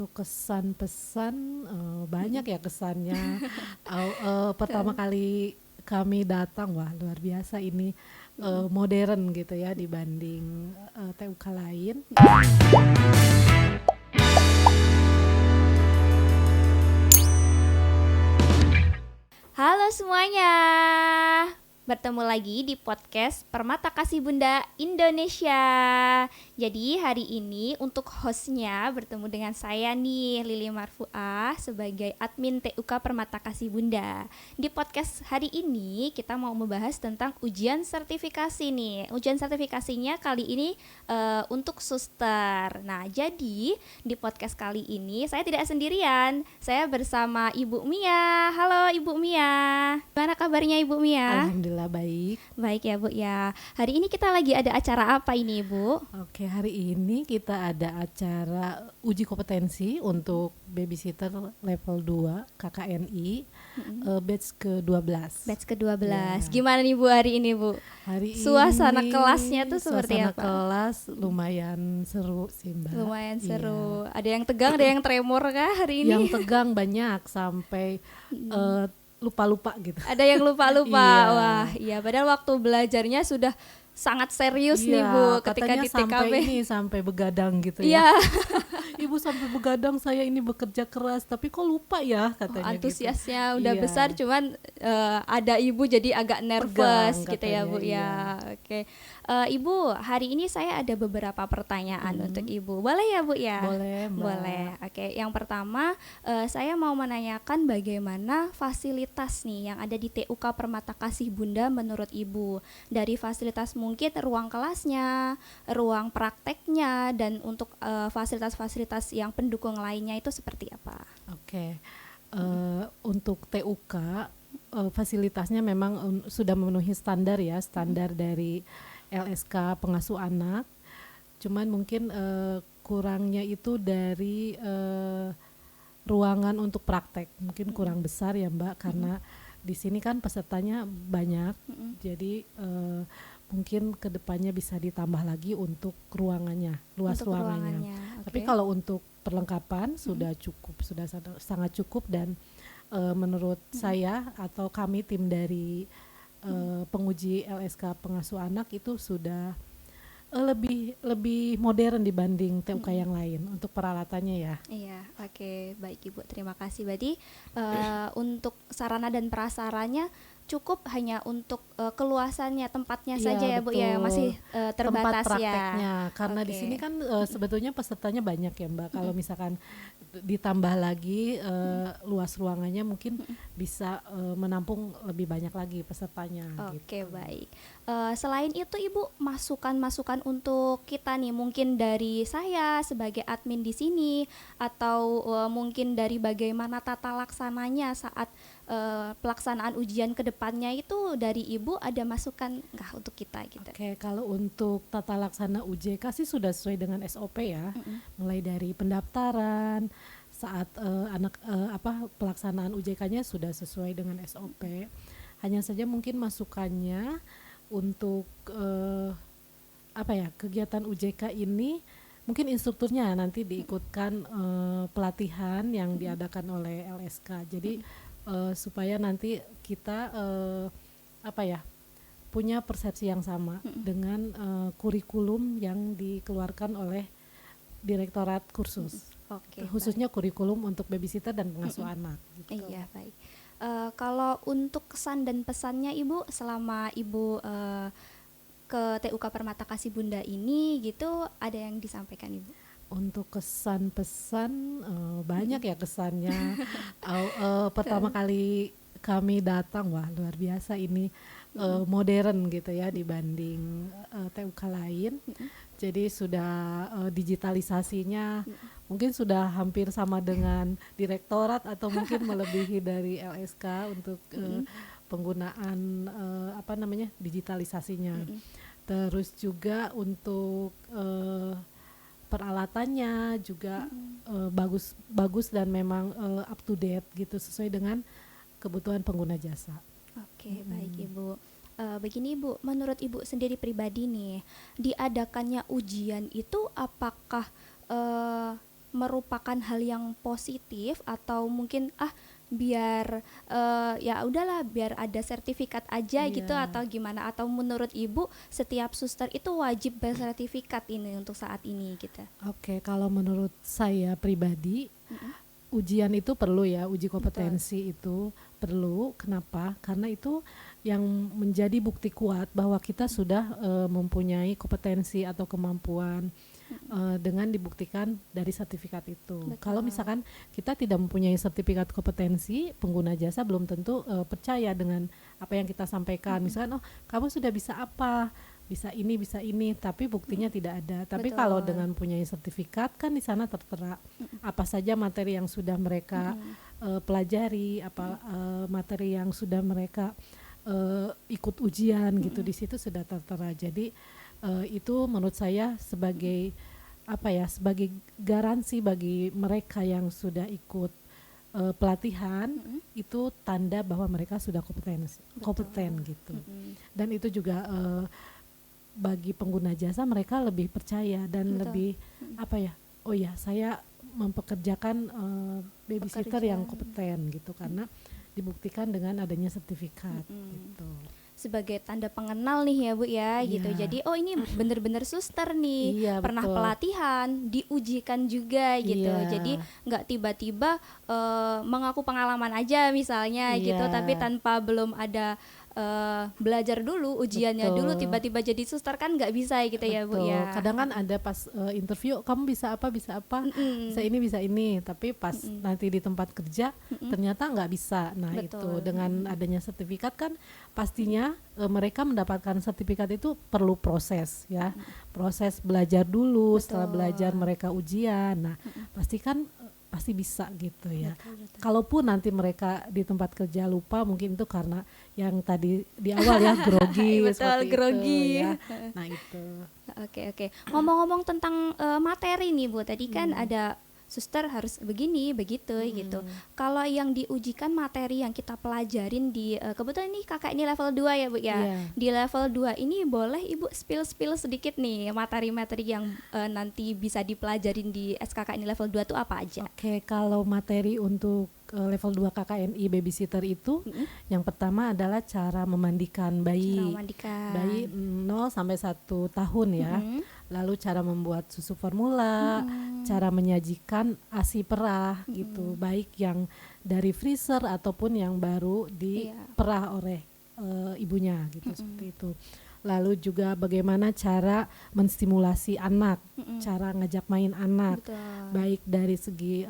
Kesan pesan banyak ya kesannya. Pertama kali kami datang, wah luar biasa ini, modern gitu ya dibanding TUK lain. Halo semuanya, bertemu lagi di podcast Permata Kasih Bunda Indonesia. Jadi hari ini untuk hostnya bertemu dengan saya nih, Lili Marfuah sebagai admin TUK Permata Kasih Bunda. Di podcast hari ini kita mau membahas tentang ujian sertifikasi nih. Ujian sertifikasinya kali ini untuk suster. Nah jadi di podcast kali ini saya tidak sendirian, saya bersama Ibu Mia. Halo Ibu Mia, gimana kabarnya Ibu Mia? Alhamdulillah baik. Baik ya Bu ya. Hari ini kita lagi ada acara apa ini Bu? Oke, hari ini kita ada acara uji kompetensi untuk babysitter level 2 KKNI, batch ke-12. Batch ke-12. Ya. Gimana nih Bu hari ini Bu? Hari Suasana ini kelasnya tuh seperti suasana apa? kelas lumayan seru sih Mbak. Lumayan Iya. seru. Ada yang tegang, ada yang tremor kah hari ini? Yang tegang banyak sampai lupa-lupa gitu. Ada yang lupa-lupa. Iya. Wah, iya padahal waktu belajarnya sudah sangat serius nih Bu ketika katanya di TKB. sampai begadang gitu ya. Iya, Ibu sampai begadang, saya ini bekerja keras tapi kok lupa ya katanya antusiasnya gitu. udah Iya. besar cuman ada Ibu jadi agak nervous Tegang gitu ya katanya, Bu ya. iya. Oke. Ibu, hari ini saya ada beberapa pertanyaan untuk Ibu. Boleh ya Bu ya? Boleh, Mbak. Boleh. Oke, yang pertama saya mau menanyakan bagaimana fasilitas nih yang ada di TUK Permata Kasih Bunda menurut Ibu. Dari fasilitas mungkin ruang kelasnya, ruang prakteknya, dan untuk fasilitas-fasilitas yang pendukung lainnya itu seperti apa? Oke. Untuk TUK fasilitasnya memang sudah memenuhi standar ya, standar dari LSK pengasuh anak. Cuman mungkin kurangnya itu dari ruangan untuk praktek. Mungkin kurang besar ya Mbak, karena di sini kan pesertanya banyak. Jadi mungkin kedepannya bisa ditambah lagi untuk ruangannya, luas Untuk ruangannya. ruangannya, Tapi oke. kalau untuk perlengkapan sudah cukup, sudah sangat cukup, dan menurut saya atau kami tim dari penguji LSK pengasuh anak itu sudah lebih modern dibanding TUK yang lain untuk peralatannya ya. Iya, oke, baik Ibu, terima kasih. Berarti untuk sarana dan prasarannya cukup hanya untuk keluasannya tempatnya Iya, saja ya Bu ya, betul. masih terbatas Tempat ya. prakteknya, karena di Oke. sini kan sebetulnya pesertanya banyak ya Mbak. Kalau misalkan ditambah lagi luas ruangannya mungkin bisa menampung lebih banyak lagi pesertanya. Oke, Gitu. baik. Selain itu Ibu, masukan-masukan untuk kita nih, mungkin dari saya sebagai admin di sini atau mungkin dari bagaimana tata laksananya saat pelaksanaan ujian ke depannya itu dari Ibu ada masukan nggak untuk kita gitu? Oke, kalau untuk tata laksana UJK sih sudah sesuai dengan SOP ya, mulai dari pendaftaran saat pelaksanaan UJK-nya sudah sesuai dengan SOP. Hanya saja mungkin masukannya untuk kegiatan UJK ini mungkin instrukturnya nanti diikutkan pelatihan yang diadakan oleh LSK. Jadi supaya nanti kita punya persepsi yang sama dengan kurikulum yang dikeluarkan oleh Direktorat Kursus. Oke, Khususnya kurikulum untuk babysitter dan pengasuh anak. Gitu. iya, baik. Kalau untuk kesan dan pesannya Ibu selama Ibu ke TUK Permata Kasih Bunda ini gitu, ada yang disampaikan Ibu? Untuk kesan pesan banyak ya kesannya. Pertama kali kami datang, wah luar biasa ini, modern gitu ya dibanding TUK lain. Jadi sudah digitalisasinya mungkin sudah hampir sama dengan direktorat atau mungkin melebihi dari LSK untuk penggunaan digitalisasinya. Terus juga untuk peralatannya juga bagus dan memang up to date gitu, sesuai dengan kebutuhan pengguna jasa. Oke, baik Ibu. Begini Ibu, menurut Ibu sendiri pribadi nih, diadakannya ujian itu apakah merupakan hal yang positif atau mungkin biar ya udahlah biar ada sertifikat aja gitu Iya. atau gimana, atau menurut Ibu setiap suster itu wajib bersertifikat ini untuk saat ini gitu? Oke, kalau menurut saya pribadi, Mm-mm. ujian itu perlu ya, uji Betul. kompetensi itu perlu. Kenapa? Karena itu yang menjadi bukti kuat bahwa kita sudah mempunyai kompetensi atau kemampuan dengan dibuktikan dari sertifikat itu. Betul. Kalau misalkan kita tidak mempunyai sertifikat kompetensi, pengguna jasa belum tentu percaya dengan apa yang kita sampaikan. Misalkan, oh kamu sudah bisa apa? Bisa ini, tapi buktinya tidak ada. Tapi kalau Betul. dengan punya sertifikat kan di sana tertera apa saja materi yang sudah mereka pelajari, apa materi yang sudah mereka ikut ujian gitu, di situ sudah tertera. Jadi itu menurut saya sebagai sebagai garansi bagi mereka yang sudah ikut pelatihan, itu tanda bahwa mereka sudah kompeten gitu. Dan itu juga bagi pengguna jasa, mereka lebih percaya dan Betul. lebih oh ya saya mempekerjakan babysitter yang kompeten gitu, karena dibuktikan dengan adanya sertifikat gitu. Sebagai tanda pengenal nih ya Bu ya, gitu. Iya. Jadi ini bener-bener suster nih, Iya, pernah betul. pelatihan, diujikan juga gitu. Iya. Jadi nggak tiba-tiba mengaku pengalaman aja misalnya gitu, Iya. tapi tanpa belum ada belajar dulu, ujiannya dulu, Betul. tiba-tiba jadi suster kan nggak bisa gitu ya Bu Betul. ya. Kadang kan ada pas interview, kamu bisa apa, bisa ini, tapi pas nanti di tempat kerja ternyata nggak bisa. Nah Betul. itu dengan adanya sertifikat kan pastinya mereka mendapatkan sertifikat itu perlu proses ya, proses belajar dulu. Betul. Setelah belajar mereka ujian. Nah pasti bisa gitu ya. Kalaupun nanti mereka di tempat kerja lupa, mungkin itu karena yang tadi di awal ya grogi. Betul, seperti grogi. itu ya. Nah itu. Oke. Ngomong-ngomong tentang materi nih Bu, tadi kan ada suster harus begini, begitu gitu. Kalau yang diujikan materi yang kita pelajarin di kebetulan nih kakak ini level 2 ya Bu ya. Iya. Di level 2 ini boleh Ibu spill sedikit nih materi-materi yang nanti bisa dipelajarin di SKK ini level 2 tuh apa aja? Oke, kalau materi untuk level 2 KKNI babysitter itu yang pertama adalah cara memandikan bayi. Cara memandikan. Bayi 0 sampai 1 tahun ya. Lalu cara membuat susu formula, cara menyajikan ASI perah gitu, baik yang dari freezer ataupun yang baru diperah oleh ibunya gitu, seperti itu. Lalu juga bagaimana cara menstimulasi anak, cara ngajak main anak. Betul. Baik dari segi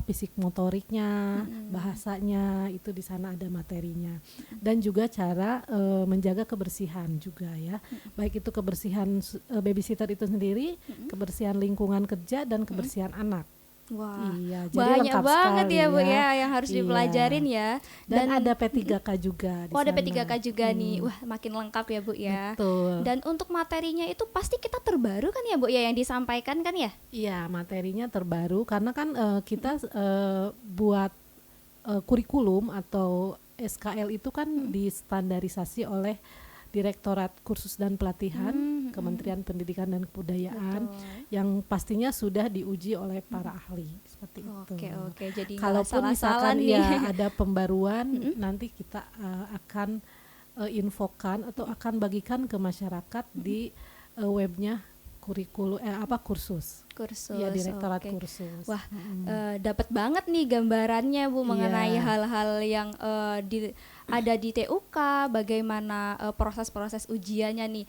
fisik motoriknya, bahasanya, itu di sana ada materinya. Dan juga cara menjaga kebersihan juga ya. Baik itu kebersihan babysitter itu sendiri, kebersihan lingkungan kerja, dan kebersihan anak. Wah, Iya, jadi banyak lengkap banget sekali ya Bu ya yang harus Iya. dipelajarin ya. Dan ada P3K juga di ada sana. P3K juga nih. Wah, makin lengkap ya Bu ya. Betul. Dan untuk materinya itu pasti kita terbaru kan ya Bu ya yang disampaikan kan ya? Iya, materinya terbaru karena kan kita buat kurikulum atau SKL itu kan distandarisasi oleh Direktorat Kursus dan Pelatihan Kementerian Pendidikan dan Kebudayaan. Betul. Yang pastinya sudah diuji oleh para ahli seperti itu. Oke, jadi nggak Kalaupun salah-salah misalkan nih. ya ada pembaruan, nanti kita akan infokan atau akan bagikan ke masyarakat di webnya kurikulum kursus. Ya, Direktorat oke. Kursus. Wah, dapat banget nih gambarannya Bu mengenai Iya. hal-hal yang ada di TUK, bagaimana proses-proses ujiannya nih.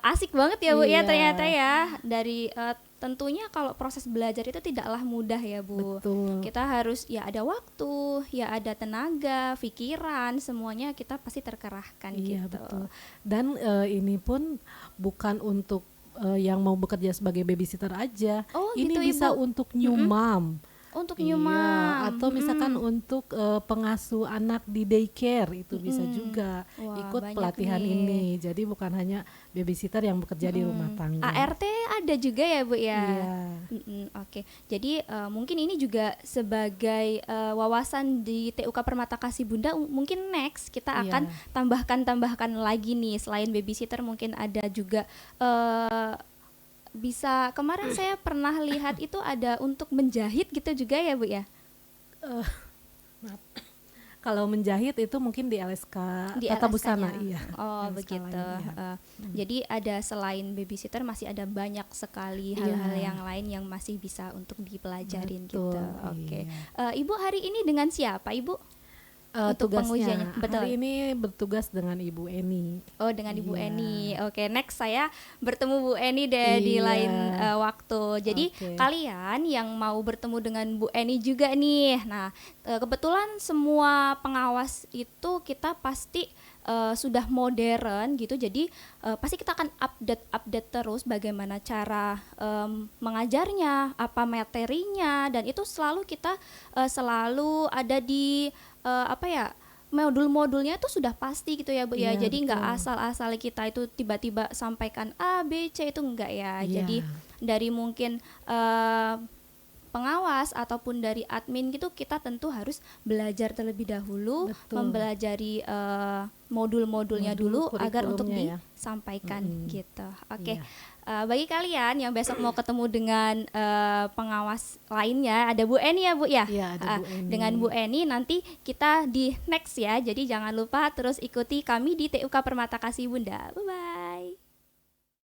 Asik banget ya Bu ya Iya. ternyata ya. Dari tentunya kalau proses belajar itu tidaklah mudah ya Bu. Betul. Kita harus ya ada waktu, ya ada tenaga, pikiran, semuanya kita pasti terkerahkan Iya, gitu. betul. Dan ini pun bukan untuk yang mau bekerja sebagai babysitter aja. Oh, Ini gitu, bisa Ibu. untuk new mom. Untuk Iya, nyumam. atau misalkan untuk pengasuh anak di daycare itu bisa juga Wah, ikut banyak pelatihan nih. ini. Jadi bukan hanya babysitter yang bekerja di rumah tangga. ART ada juga ya Bu ya. Iya. Oke. Jadi mungkin ini juga sebagai wawasan di TUK Permata Kasih Bunda. Mungkin next kita Iya. akan tambahkan lagi nih, selain babysitter mungkin ada juga bisa kemarin saya pernah lihat itu ada untuk menjahit gitu juga ya Bu ya? Eh, maaf. Kalau menjahit itu mungkin di LSK Di Tata LSK-nya. Busana, iya. Oh LSK begitu. lain, iya. Jadi ada selain babysitter masih ada banyak sekali Iya. hal-hal yang lain yang masih bisa untuk dipelajarin Betul, gitu. Oke. iya. Ibu hari ini dengan siapa Ibu? Untuk Tugasnya pengujiannya, betul. hari ini bertugas dengan Ibu Eni. Oh dengan Ibu Iya. Eni. Oke, next saya bertemu Bu Eni deh di Iya. lain waktu. Jadi Oke. kalian yang mau bertemu dengan Bu Eni juga nih. Nah, kebetulan semua pengawas itu kita pasti sudah modern gitu. Jadi pasti kita akan update terus bagaimana cara mengajarnya, apa materinya, dan itu selalu kita selalu ada di modul-modulnya itu sudah pasti gitu ya Bu ya. Iya, Jadi nggak betul. asal-asal kita itu tiba-tiba sampaikan A, B, C itu enggak ya. Iya. Jadi dari mungkin pengawas ataupun dari admin gitu kita tentu harus belajar terlebih dahulu, Betul. mempelajari modul-modulnya Modul dulu agar untuk kurikulumnya ya. disampaikan gitu. Oke. Iya. Bagi kalian yang besok mau ketemu dengan pengawas lainnya, ada Bu Eni ya Bu ya. Iya, ada Bu Eni. Dengan Bu Eni nanti kita di next ya. Jadi jangan lupa terus ikuti kami di TUK Permata Kasih Bunda. Bye bye.